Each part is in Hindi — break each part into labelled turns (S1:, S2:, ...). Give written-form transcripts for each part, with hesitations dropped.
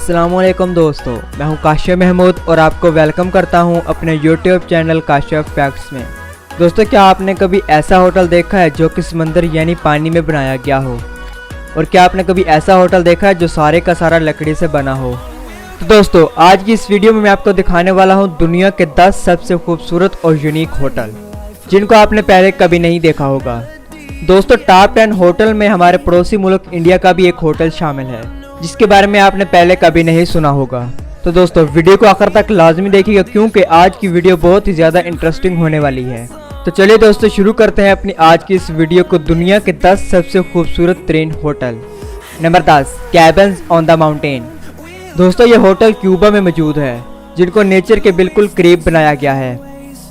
S1: अस्सलामुअलैकुम दोस्तों, मैं हूं काशिफ महमूद और आपको वेलकम करता हूं अपने यूट्यूब चैनल काशिफ फैक्ट्स में। दोस्तों, क्या आपने कभी ऐसा होटल देखा है जो कि समंदर यानी पानी में बनाया गया हो? और क्या आपने कभी ऐसा होटल देखा है जो सारे का सारा लकड़ी से बना हो? तो दोस्तों, आज की इस वीडियो में मैं आपको दिखाने वाला हूँ दुनिया के 10 सबसे खूबसूरत और यूनिक होटल जिनको आपने पहले कभी नहीं देखा होगा। दोस्तों, टॉप 10 होटल में हमारे पड़ोसी मुल्क इंडिया का भी एक होटल शामिल है जिसके बारे में आपने पहले कभी नहीं सुना होगा। तो दोस्तों, वीडियो को आखिर तक लाजमी देखिएगा क्योंकि आज की वीडियो बहुत ही ज़्यादा इंटरेस्टिंग होने वाली है। तो चलिए दोस्तों, शुरू करते हैं अपनी आज की इस वीडियो को। दुनिया के 10 सबसे खूबसूरत तरीन hotel. Number 10, cabins on the mountain. दोस्तों, ये होटल क्यूबा में मौजूद है जिनको नेचर के बिल्कुल करीब बनाया गया है।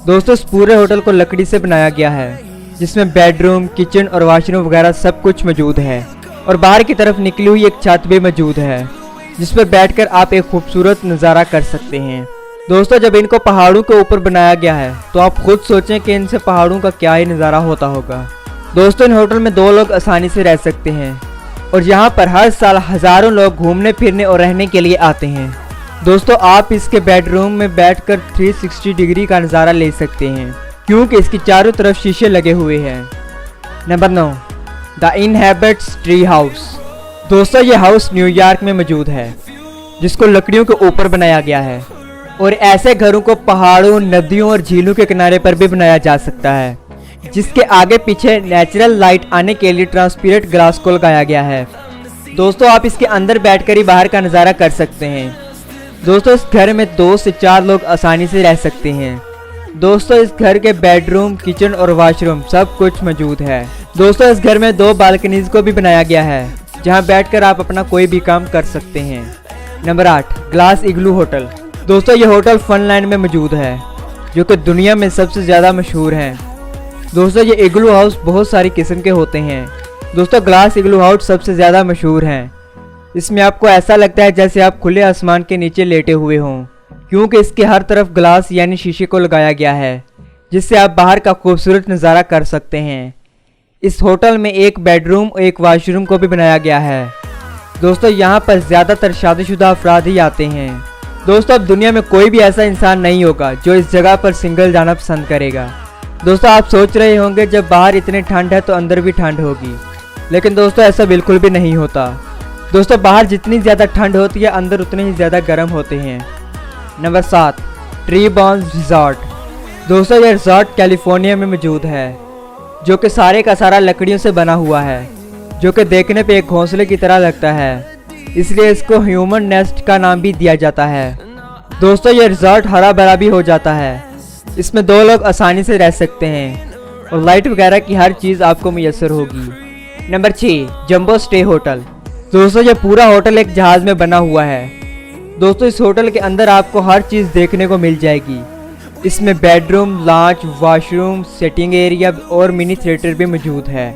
S1: दोस्तों, इस पूरे होटल को लकड़ी से बनाया गया है जिसमें बेडरूम, किचन और वॉशरूम वगैरह सब कुछ मौजूद है और बाहर की तरफ निकली हुई एक छत भी मौजूद है जिस पर बैठकर आप एक खूबसूरत नज़ारा कर सकते हैं। दोस्तों, जब इनको पहाड़ों के ऊपर बनाया गया है तो आप खुद सोचें कि इनसे पहाड़ों का क्या ही नज़ारा होता होगा। दोस्तों, इन होटल में 2 लोग आसानी से रह सकते हैं और यहाँ पर हर साल हज़ारों लोग घूमने फिरने और रहने के लिए आते हैं। दोस्तों, आप इसके बेडरूम में बैठकर 360 डिग्री का नज़ारा ले सकते हैं क्योंकि इसकी चारों तरफ शीशे लगे हुए हैं। Number 9, the inhabits tree house. दोस्तों, ये हाउस न्यूयॉर्क में मौजूद है जिसको लकड़ियों के ऊपर बनाया गया है और ऐसे घरों को पहाड़ों, नदियों और झीलों के किनारे पर भी बनाया जा सकता है जिसके आगे पीछे नेचुरल लाइट आने के लिए ट्रांसपेरेंट ग्लास को लगाया गया है। दोस्तों, आप इसके अंदर बैठकर ही बाहर का नज़ारा कर सकते हैं। दोस्तों, इस घर में 2 से 4 लोग आसानी से रह सकते हैं। दोस्तों, इस घर के बेडरूम, किचन और वॉशरूम सब कुछ मौजूद है। दोस्तों, इस घर में 2 बालकनीज को भी बनाया गया है जहां बैठकर आप अपना कोई भी काम कर सकते हैं। नंबर 8, ग्लास इग्लू होटल। दोस्तों, ये होटल फिनलैंड में मौजूद है जो कि दुनिया में सबसे ज़्यादा मशहूर है। दोस्तों, ये इग्लू हाउस बहुत सारी किस्म के होते हैं। दोस्तों, ग्लास इग्लू हाउस सबसे ज़्यादा मशहूर हैं। इसमें आपको ऐसा लगता है जैसे आप खुले आसमान के नीचे लेटे हुए हों क्योंकि इसके हर तरफ ग्लास यानी शीशे को लगाया गया है जिससे आप बाहर का खूबसूरत नज़ारा कर सकते हैं। इस होटल में एक बेडरूम और एक वॉशरूम को भी बनाया गया है। दोस्तों, यहाँ पर ज़्यादातर शादीशुदा अफराद ही आते हैं। दोस्तों, अब दुनिया में कोई भी ऐसा इंसान नहीं होगा जो इस जगह पर सिंगल जाना पसंद करेगा। दोस्तों, आप सोच रहे होंगे जब बाहर इतनी ठंड है तो अंदर भी ठंड होगी, लेकिन दोस्तों ऐसा बिल्कुल भी नहीं होता। दोस्तों, बाहर जितनी ज़्यादा ठंड होती है अंदर उतने ही ज़्यादा गर्म होते हैं। नंबर 7, ट्रीबॉर्न रिजॉर्ट। दोस्तों, यह रिजॉर्ट कैलिफोर्निया में मौजूद है जो कि सारे का सारा लकड़ियों से बना हुआ है जो कि देखने पे एक घोंसले की तरह लगता है, इसलिए इसको ह्यूमन नेस्ट का नाम भी दिया जाता है। दोस्तों, यह रिजॉर्ट हरा भरा भी हो जाता है। इसमें 2 लोग आसानी से रह सकते हैं और लाइट वगैरह की हर चीज़ आपको मुयस्सर होगी। Number 6, jumbo stay hotel. दोस्तों, यह पूरा होटल एक जहाज़ में बना हुआ है। दोस्तों, इस होटल के अंदर आपको हर चीज़ देखने को मिल जाएगी। इसमें bedroom, launch, washroom, sitting area और मिनी थिएटर भी मौजूद है।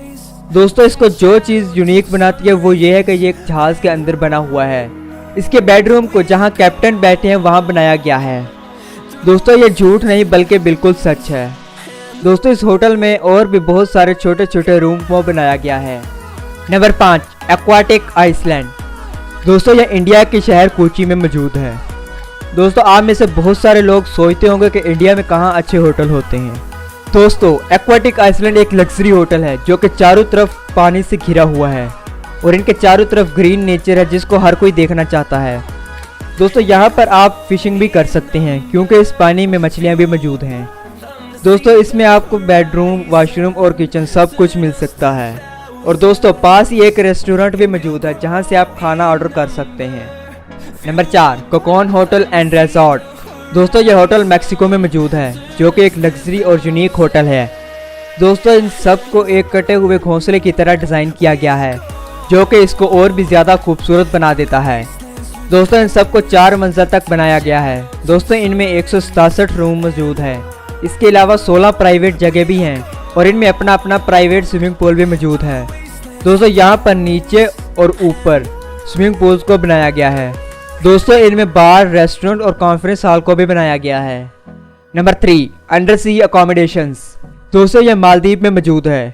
S1: दोस्तों, इसको जो चीज़ यूनिक बनाती है वो ये है कि ये एक जहाज़ के अंदर बना हुआ है। इसके बेडरूम को जहां कैप्टन बैठे हैं वहां बनाया गया है। दोस्तों, ये झूठ नहीं बल्कि बिल्कुल सच है। दोस्तों, इस होटल में और भी बहुत सारे छोटे छोटे रूम को बनाया गया है। Number 5, aquatic island. दोस्तों, यह इंडिया के शहर कोची में मौजूद है। दोस्तों, आप में से बहुत सारे लोग सोचते होंगे कि इंडिया में कहाँ अच्छे होटल होते हैं। दोस्तों, एक्वाटिक आइसलैंड एक लग्जरी होटल है जो कि चारों तरफ पानी से घिरा हुआ है और इनके चारों तरफ ग्रीन नेचर है जिसको हर कोई देखना चाहता है। दोस्तों, यहाँ पर आप फिशिंग भी कर सकते हैं क्योंकि इस पानी में मछलियाँ भी मौजूद हैं। दोस्तों, इसमें आपको बेडरूम, वॉशरूम और किचन सब कुछ मिल सकता है और दोस्तों पास ही एक रेस्टोरेंट भी मौजूद है जहाँ से आप खाना ऑर्डर कर सकते हैं। Number 4, cocoon hotel and resort. दोस्तों, यह होटल मैक्सिको में मौजूद है जो कि एक लग्जरी और यूनिक होटल है। दोस्तों, इन सब को एक कटे हुए घोंसले की तरह डिज़ाइन किया गया है जो कि इसको और भी ज़्यादा खूबसूरत बना देता है। दोस्तों, इन सब को 4 मंजिल तक बनाया गया है। दोस्तों, इनमें 167 रूम मौजूद है। इसके अलावा 16 प्राइवेट जगह भी हैं और इनमें अपना अपना प्राइवेट स्विमिंग पूल भी मौजूद है। दोस्तों, यहाँ पर नीचे और ऊपर स्विमिंग पूल्स को बनाया गया है। दोस्तों, इनमें बार, रेस्टोरेंट और कॉन्फ्रेंस हॉल को भी बनाया गया है। नंबर 3, अंडर सी अकोमोडेशंस। दोस्तों, यह मालदीव में मौजूद है।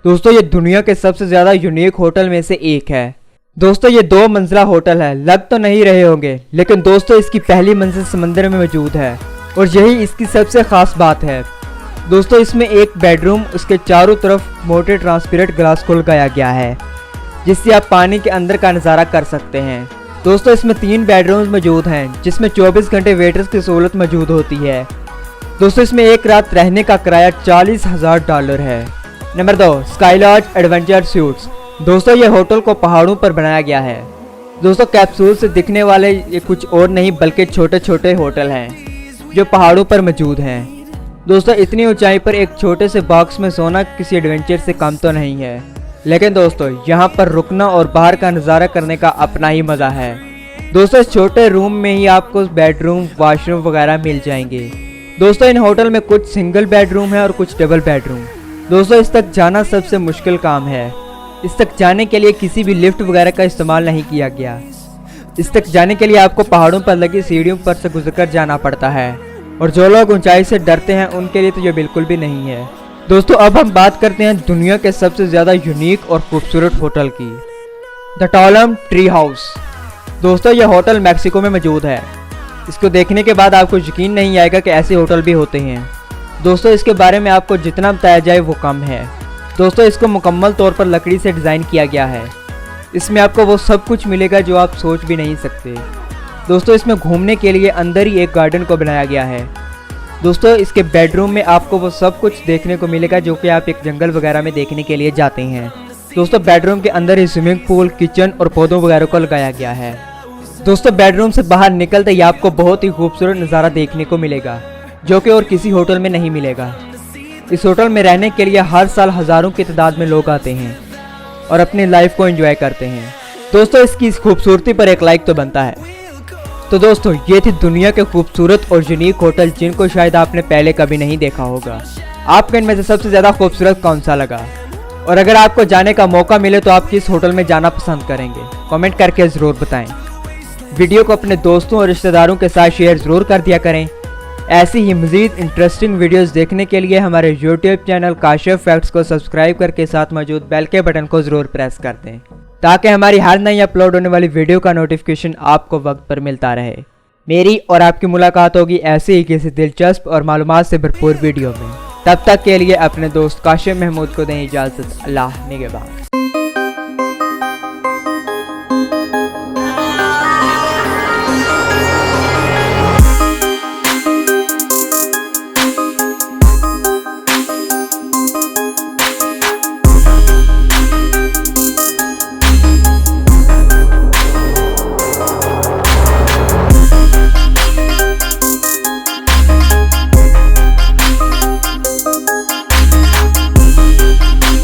S1: दोस्तों, ये दुनिया के सबसे ज़्यादा यूनिक होटल में से एक है। दोस्तों ये 2 मंजिला होटल है, लग तो नहीं रहे होंगे, लेकिन दोस्तों इसकी पहली मंजिल समंदर में मौजूद है और यही इसकी सबसे खास बात है। दोस्तों इसमें एक बेडरूम, उसके चारों तरफ मोटे ट्रांसपेरेंट ग्लास को लगाया गया है जिससे आप पानी के अंदर का नज़ारा कर सकते हैं। दोस्तों इसमें 3 बेडरूम्स मौजूद हैं जिसमें 24 घंटे वेटर्स की सहूलत मौजूद होती है। दोस्तों इसमें एक रात रहने का किराया $40,000 है। Number 2, sky lodge adventure suites. दोस्तों ये होटल को पहाड़ों पर बनाया गया है। दोस्तों कैप्सूल से दिखने वाले ये कुछ और नहीं बल्कि छोटे छोटे होटल हैं जो पहाड़ों पर मौजूद हैं। दोस्तों इतनी ऊंचाई पर एक छोटे से बॉक्स में सोना किसी एडवेंचर से कम तो नहीं है, लेकिन दोस्तों यहाँ पर रुकना और बाहर का नज़ारा करने का अपना ही मज़ा है। दोस्तों इस छोटे रूम में ही आपको बेडरूम, वॉशरूम वगैरह मिल जाएंगे। दोस्तों इन होटल में कुछ सिंगल बेडरूम है और कुछ डबल बेडरूम। दोस्तों इस तक जाना सबसे मुश्किल काम है। इस तक जाने के लिए किसी भी लिफ्ट वगैरह का इस्तेमाल नहीं किया गया। इस तक जाने के लिए आपको पहाड़ों पर लगी सीढ़ियों पर से गुजरकर जाना पड़ता है और जो लोग ऊंचाई से डरते हैं उनके लिए तो ये बिल्कुल भी नहीं है। दोस्तों अब हम बात करते हैं दुनिया के सबसे ज़्यादा यूनिक और खूबसूरत होटल की, द टॉलम ट्री हाउस। दोस्तों ये होटल मैक्सिको में मौजूद है। इसको देखने के बाद आपको यकीन नहीं आएगा कि ऐसे होटल भी होते हैं। दोस्तों इसके बारे में आपको जितना बताया जाए वो कम है। दोस्तों इसको मुकम्मल तौर पर लकड़ी से डिज़ाइन किया गया है। इसमें आपको वो सब कुछ मिलेगा जो आप सोच भी नहीं सकते। दोस्तों इसमें घूमने के लिए अंदर ही एक गार्डन को बनाया गया है। दोस्तों इसके बेडरूम में आपको वो सब कुछ देखने को मिलेगा जो कि आप एक जंगल वगैरह में देखने के लिए जाते हैं। दोस्तों बेडरूम के अंदर ही स्विमिंग पूल, किचन और पौधों वगैरह को लगाया गया है। दोस्तों बेडरूम से बाहर निकलते ही आपको बहुत ही खूबसूरत नज़ारा देखने को मिलेगा जो कि और किसी होटल में नहीं मिलेगा। इस होटल में रहने के लिए हर साल हज़ारों की तादाद में लोग आते हैं और अपनी लाइफ को एंजॉय करते हैं। दोस्तों इसकी इस खूबसूरती पर एक लाइक तो बनता है। तो दोस्तों ये थी दुनिया के खूबसूरत और यूनिक होटल जिनको शायद आपने पहले कभी नहीं देखा होगा। आपको इनमें से सबसे ज़्यादा खूबसूरत कौन सा लगा, और अगर आपको जाने का मौका मिले तो आप किस होटल में जाना पसंद करेंगे, कमेंट करके ज़रूर बताएं। वीडियो को अपने दोस्तों और रिश्तेदारों के साथ शेयर ज़रूर कर दिया करें। ऐसी ही मज़ीद इंटरेस्टिंग वीडियोस देखने के लिए हमारे यूट्यूब चैनल काशिफ फैक्ट्स को सब्सक्राइब करके साथ मौजूद बेल के बटन को ज़रूर प्रेस कर दें ताकि हमारी हर नई अपलोड होने वाली वीडियो का नोटिफिकेशन आपको वक्त पर मिलता रहे। मेरी और आपकी मुलाकात होगी ऐसे ही किसी दिलचस्प और मालूमात से भरपूर वीडियो में। तब तक के लिए अपने दोस्त काशिफ महमूद को दें इजाज़त। अल्लाह निगहबान।